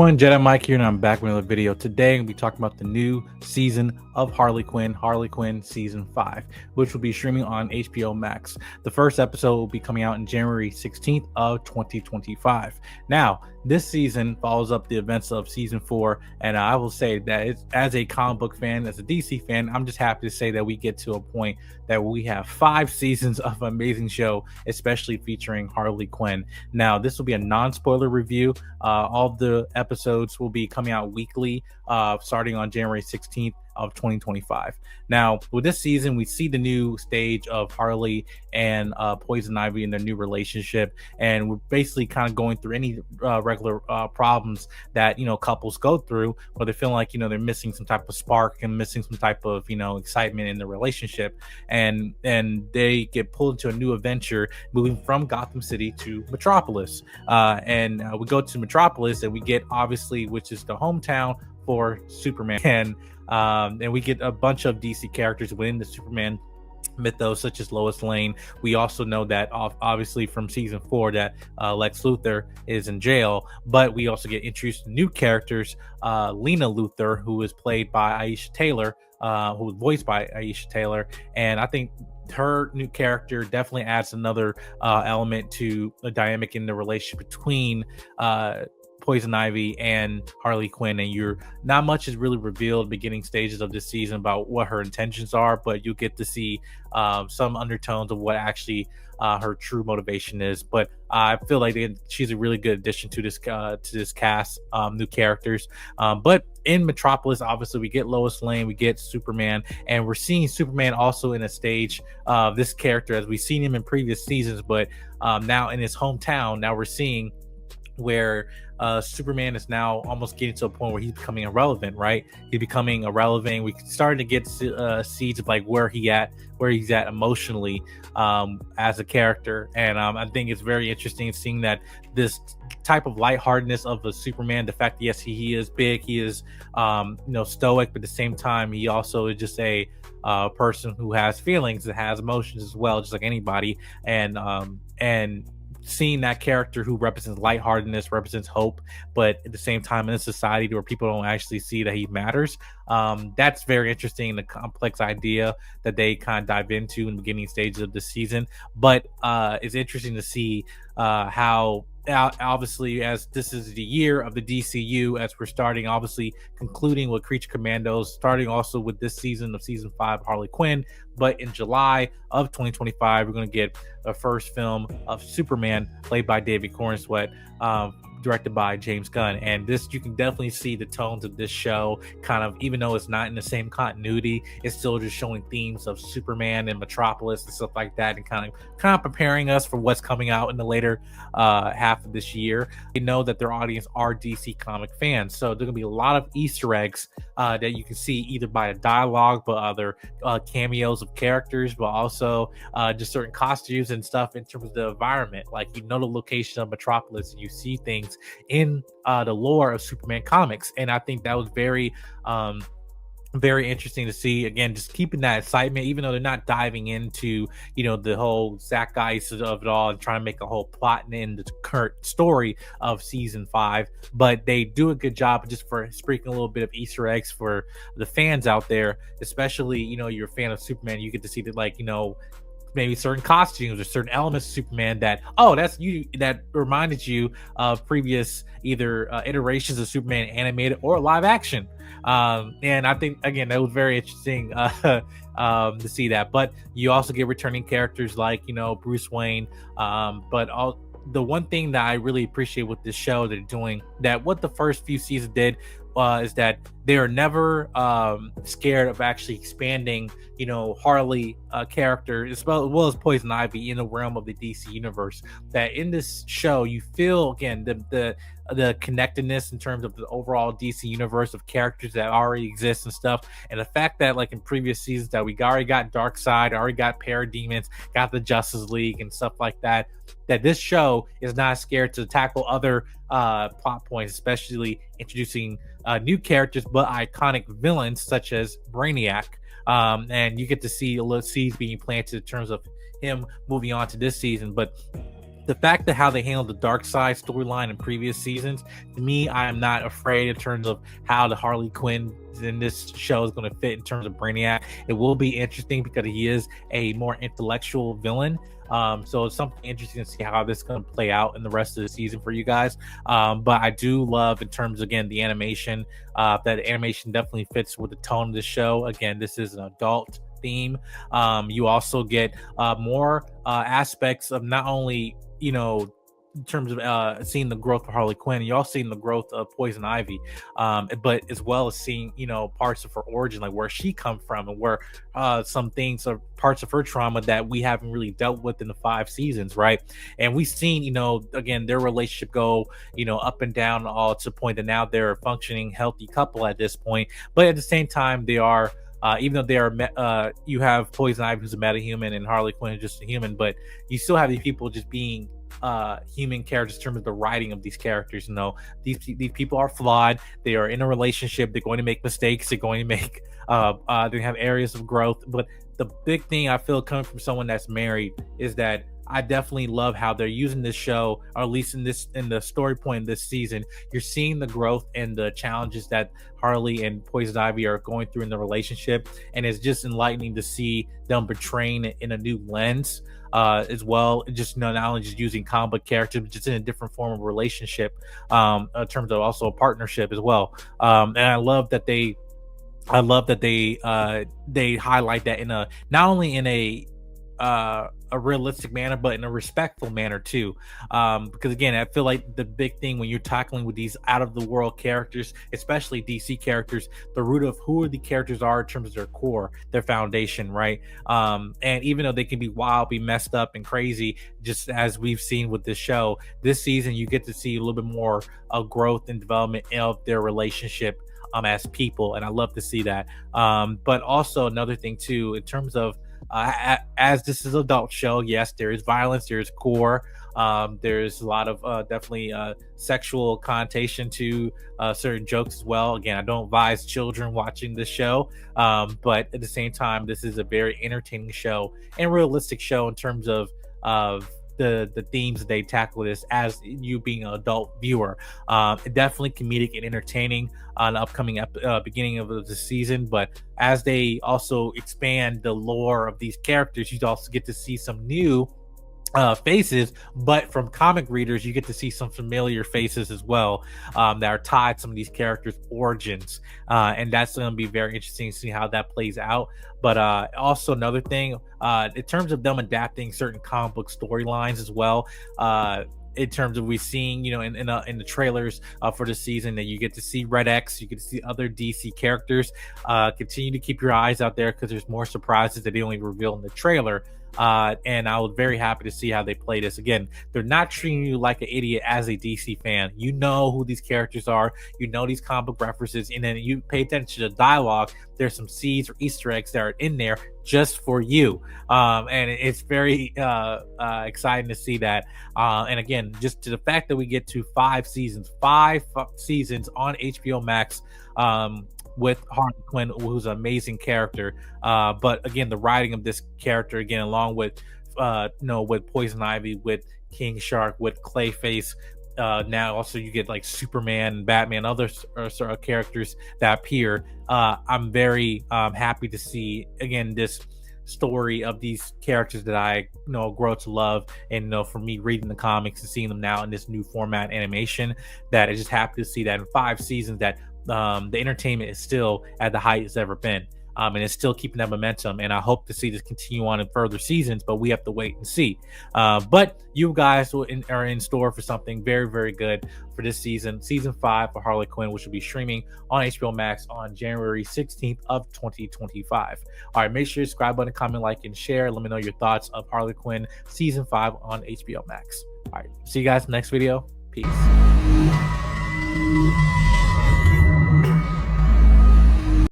Everyone, Jedi Mike here, and I'm back with another video. Today, I'm going to be talking about the new season of Harley Quinn Season 5, which will be streaming on HBO Max. The first episode will be coming out on January 16th of 2025. Now, this season follows up the events of Season 4, and I will say that as a comic book fan, as a DC fan, I'm just happy to say that we get to a point that we have 5 seasons of an amazing show, especially featuring Harley Quinn. Now, this will be a non-spoiler review. All the episodes will be coming out weekly, starting on January 16th of 2025. Now, with this season, we see the new stage of Harley and Poison Ivy in their new relationship, and we're basically kind of going through any regular problems that couples go through, where they feel like they're missing some type of spark and missing some type of excitement in the relationship, and they get pulled into a new adventure, moving from Gotham City to Metropolis, and we go to Metropolis, and we get, obviously, which is the hometown for Superman, and we get a bunch of DC characters within the Superman mythos, such as Lois Lane. We also know that obviously from Season 4 that Lex Luthor is in jail, but we also get introduced to new characters. Lena Luthor, who is played by Aisha Taylor, who was voiced by Aisha Taylor, and I think her new character definitely adds another element to the dynamic in the relationship between Poison Ivy and Harley Quinn, and not much is really revealed beginning stages of this season about what her intentions are, but you get to see some undertones of what actually her true motivation is. But I feel like she's a really good addition to this cast, new characters. But in Metropolis, obviously, we get Lois Lane, we get Superman, and we're seeing Superman also in a stage of this character as we've seen him in previous seasons, but now in his hometown. Now we're seeing where Superman is now almost getting to a point where he's becoming irrelevant, right? He's becoming irrelevant. We started to get seeds of like where he's at emotionally as a character, and I think it's very interesting seeing that this type of lightheartedness of a Superman. The fact that yes, he is big, he is stoic, but at the same time, he also is just a person who has feelings, that has emotions as well, just like anybody, and seeing that character who represents lightheartedness, represents hope, but at the same time in a society where people don't actually see that he matters, that's very interesting, the complex idea that they kind of dive into in the beginning stages of the season. But it's interesting to see how obviously, as this is the year of the DCU, as we're starting, obviously concluding with Creature Commandos, starting also with this season of Season 5 Harley Quinn. But in July of 2025, we're going to get a first film of Superman, played by David Corenswet, directed by James Gunn. And this, you can definitely see the tones of this show, kind of, even though it's not in the same continuity, it's still just showing themes of Superman and Metropolis and stuff like that, and kind of preparing us for what's coming out in the later half of this year. They know that their audience are DC comic fans, so there's gonna be a lot of Easter eggs that you can see either by the dialogue, but other cameos of characters, but also just certain costumes and stuff in terms of the environment. Like, the location of Metropolis, and you see things in the lore of Superman comics, and I think that was very interesting to see. Again, just keeping that excitement, even though they're not diving into the whole Zach Geis of it all and trying to make a whole plot in the current story of Season 5, but they do a good job just for sprinkling a little bit of Easter eggs for the fans out there, especially you're a fan of Superman. You get to see that, like, maybe certain costumes or certain elements of Superman that that reminded you of previous either iterations of Superman, animated or live action. And I think, again, that was very interesting to see that. But you also get returning characters like Bruce Wayne, but the one thing that I really appreciate with this show they're doing, that what the first few seasons did, is that they are never scared of actually expanding Harley character, as well as Poison Ivy, in the realm of the DC universe. That in this show you feel, again, the connectedness in terms of the overall DC universe of characters that already exist and stuff, and the fact that, like in previous seasons, that we already got Darkseid, already got Parademons, got the Justice League and stuff like that, that this show is not scared to tackle other plot points, especially introducing new characters but iconic villains such as Brainiac, and you get to see a little seeds being planted in terms of him moving on to this season. But the fact that how they handled the dark side storyline in previous seasons, to me, I am not afraid in terms of how the Harley Quinn in this show is going to fit in terms of Brainiac. It will be interesting because he is a more intellectual villain. So it's something interesting to see how this is going to play out in the rest of the season for you guys. But I do love, in terms, again, the animation, that animation definitely fits with the tone of the show. Again, this is an adult theme. You also get more aspects of not only, in terms of seeing the growth of Harley Quinn, you're also seeing the growth of Poison Ivy, but as well as seeing, parts of her origin, like where she come from, and where some things or parts of her trauma that we haven't really dealt with in the 5 seasons, right? And we've seen, again, their relationship go, up and down, all to the point that now they're a functioning, healthy couple at this point. But at the same time, they are, even though they are, you have Poison Ivy, who's a metahuman, and Harley Quinn is just a human, but you still have these people just being human characters in terms of the writing of these characters. These people are flawed. They are in a relationship. They're going to make mistakes. They're going to make they have areas of growth. But the big thing I feel coming from someone that's married is that I definitely love how they're using this show, or at least in the story point this season. You're seeing the growth and the challenges that Harley and Poison Ivy are going through in the relationship, and it's just enlightening to see them portraying it in a new lens, as well. Just not only just using comic book characters, but just in a different form of relationship, in terms of also a partnership as well. And I love that they highlight that in a, not only in a realistic manner, but in a respectful manner too. Because again, I feel like the big thing when you're tackling with these out of the world characters, especially DC characters, the root of who the characters are in terms of their core, their foundation, right? And even though they can be wild, be messed up and crazy, just as we've seen with this show, this season you get to see a little bit more of growth and development of their relationship as people, and I love to see that. But also another thing too, in terms of as this is an adult show, yes, there is violence, there's gore, there's a lot of definitely sexual connotation to certain jokes as well. Again, I don't advise children watching this show, but at the same time, this is a very entertaining show and realistic show in terms of the themes they tackle this as you being an adult viewer. Definitely comedic and entertaining on the upcoming beginning of the season, but as they also expand the lore of these characters, you also get to see some new faces, but from comic readers you get to see some familiar faces as well, that are tied to some of these characters' origins, and that's going to be very interesting to see how that plays out. But also another thing, in terms of them adapting certain comic book storylines as well, in terms of we've seen, in the trailers for the season, that you get to see Red X, you get to see other DC characters. Continue to keep your eyes out there, because there's more surprises that they only reveal in the trailer. And I was very happy to see how they play this. Again, they're not treating you like an idiot as a DC fan. You know who these characters are, you know these comic book references, and then you pay attention to the dialogue. There's some seeds or Easter eggs that are in there just for you, and it's very exciting to see that. And again, just to the fact that we get to 5 seasons on HBO Max, with Harley Quinn, who's an amazing character. But again, the writing of this character, again, along with with Poison Ivy, with King Shark, with Clayface, now also you get like Superman and Batman, other sort of characters that appear. I'm very happy to see again this story of these characters that I grow to love, and for me reading the comics and seeing them now in this new format animation, that I just happy to see that in 5 seasons that the entertainment is still at the height it's ever been, and it's still keeping that momentum, and I hope to see this continue on in further seasons, but we have to wait and see. But you guys are in store for something very, very good for this season 5 for Harley Quinn, which will be streaming on HBO Max on January 16th of 2025. All right, make sure you subscribe button, comment, like, and share. Let me know your thoughts of Harley Quinn season 5 on HBO Max. All right, see you guys in the next video. Peace.